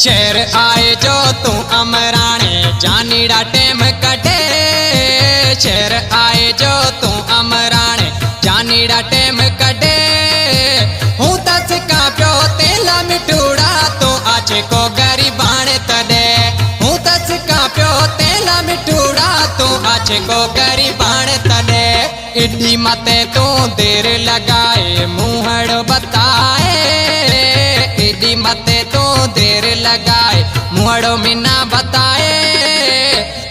शेर आए जो तू अमराणे जानीड़ा टेम कटे। शेर आए जो तू अमराणे जानीड़ा टेम कटे। हूँ तस का प्यो तेला मिठूड़ा तो आचे को गरीबाणे तडे। हूँ तस का प्यो तेला मिठूड़ा तो आचे को गरीबाणे तडे। इड्डी मते तू देर लगाए मुहड़ बताए। इड्डी मते तू देर लगाए मुहड़ो मिना बताए।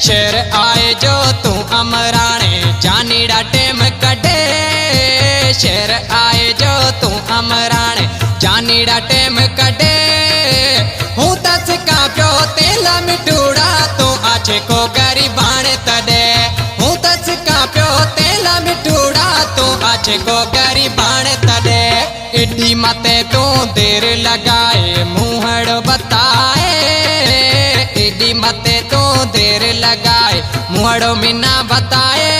शेर आए जो तू अमराणे जानीड़ा टेम कटे। शेर आए जो तू अमराणे जानीड़ा टेम कटे। हूँ तस का प्यो तेला मिठूड़ा तो आचे को गरीबाणे तडे। हूँ तस का प्यो तेला मिठूड़ा तो आचे को गरीबाणे तडे। इड्डी मते तू देर लगाए मुहड़ बताए। इड्डी मते तू देर लगाए मुहड़ो मिना बताए।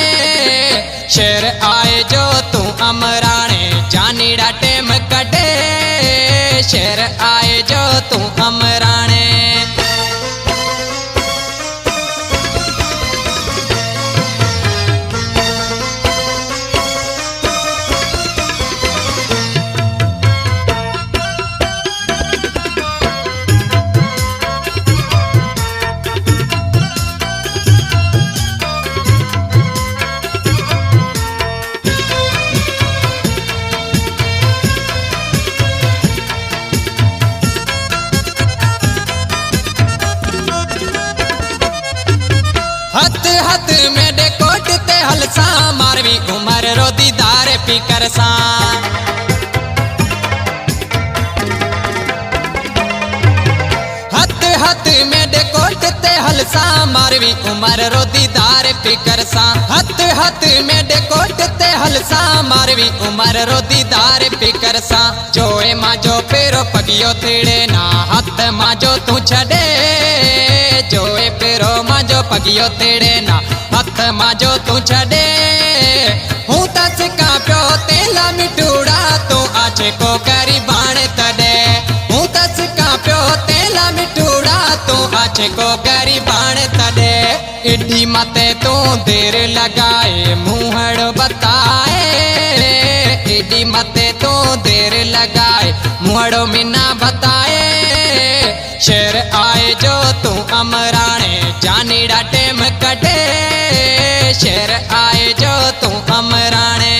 शेर आए जो तू अमराणे जानीड़ा टेम कटे। शेर आए जो तू अमराणे। हथ हथ में डे कोट ते हलसा मारवी उमर रो दीदार पीकर सा। हथ हथ में डे कोट ते हलसा मारवी उमर रो दीदार पीकर सा। हथ हथ में डे कोट ते हलसा मारवी उमर रो दीदार पीकर सा। जोए माजो पेरो पगियो थेड़े ना हथ माजो तू छड़े। जोए पेरो माजो पगियो तेड़े ना हथ माजो तू छड़े। हूँ तस का प्यो तेला मिठूड़ा तो आचे को गरीबाणे तडे। हूँ तस का प्यो तेला मिठूड़ा तो आचे को गरीबाणे तडे। इड्डी मते तू देर लगाए मुहड़ बताए। इड्डी मते तू देर लगाए मुहड़ो मिना बताए। शेर आए जो तू अमराणे जानीड़ा टेम कटे। शेर आए जो तू अमराणे।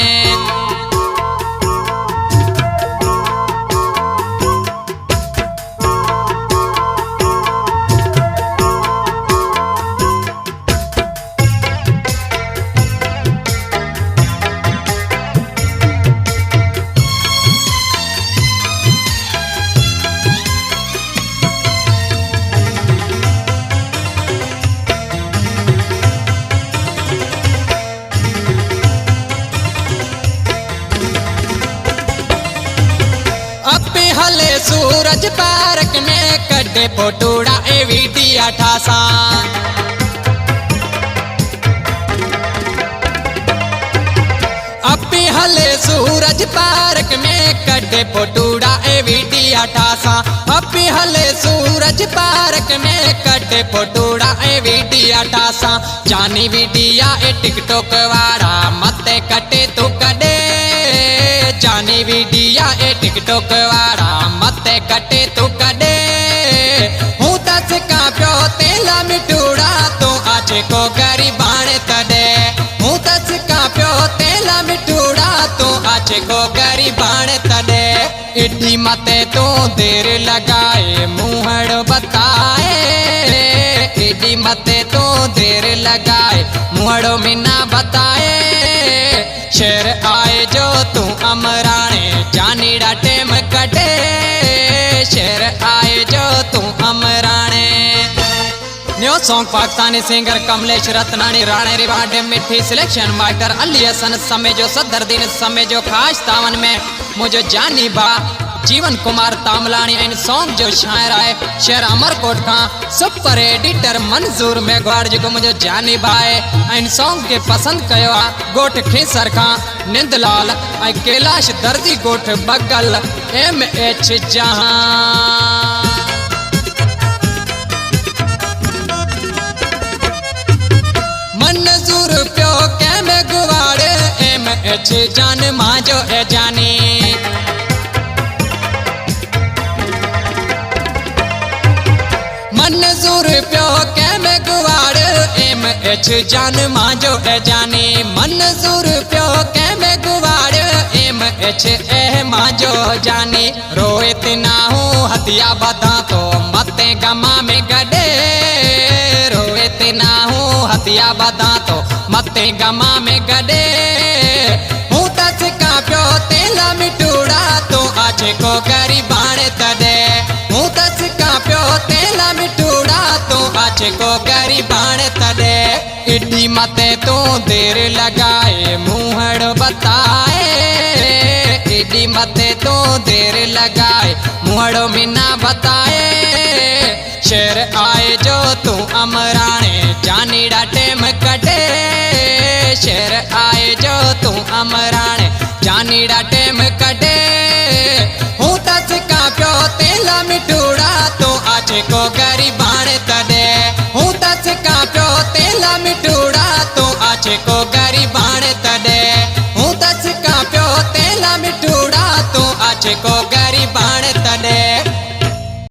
अपे हले सूरज पार्क में कड्डे फोटूड़ा ए वीडिया ठासा। अपे हले सूरज पार्क में कड्डे फोटूड़ा ए वीडिया ठासा। अपे हले सूरज पार्क में कड्डे फोटूड़ा ए वीडिया ठासा। जानी वीडिया ए टिकटॉक वाला मते कटे तू कड़े। जानी वीडिया ए टिकटॉक वाला मते कटे तू कड़े। हूँ तस का प्यो तेला मिठूड़ा तो आचे को गरीबाणे तडे। हूँ तस का प्यो तेला मिठूड़ा तो आचे को गरीबाणे तडे। इड्डी मते तू देर लगाए मुहड़ बताए। इड्डी मते तू देर लगाए मुहड़ो मिना बताए। शेर आए जो तू अमराणे जानीड़ा टेम कटे। शेर आए जो तू अमराणे। New song Pakistani singer Kamlesh Ratnani राणे रिवाडे मिठी सिलेक्शन मास्टर अली हसन समय जो सदरदीन समय जो खास तावन में मुझे जानी बा जीवन कुमार तामलानी इन सॉन्ग जो शायर आए शेर अमरकोट का सुपर एडिटर मंजूर मेघवाड़ जो मुझे जानी बाए इन सॉन्ग के पसंद कयो गोठ खेसर का निंदलाल कैलाश दर्जी गोठ बगल MH जहां। एच जान मांजो ए जानी। मंजूर प्यो के में गुवाड़ एम एच जान मांजो ए जानी। मंजूर प्यो के में गुवाड़ एम एच ए मांजो जानी। रोहित ना हूँ हथिया बता तो मते गमा में गडे। रोहित ना हूँ हथिया बता तो मते गमा में गडे। हूँ तस का प्यो तेला मिटूड़ा तो आज को गरीबान तडे। हूँ तस का प्यो तेला मिटूड़ा तो आज को गरीबान तडे। इड्डी मते तो देर लगाए मुहड़ बताए। इड्डी मते तो देर लगाए मुहड़ो में ना बताए। शेर आए जो तू अमराने जानीड़ा टेम कटे। शेर आए जो तू अमराने जानीड़ा टेम कटे। हूँ तस का प्यो तेला मिटूड़ा तो आज को गरीबान तडे। हूँ तस का प्यो तेला मिटूड़ा तो आज को गरीबान तडे। हूँ तस का प्यो तेला मिटूड़ा तो आज को गरीबान तडे।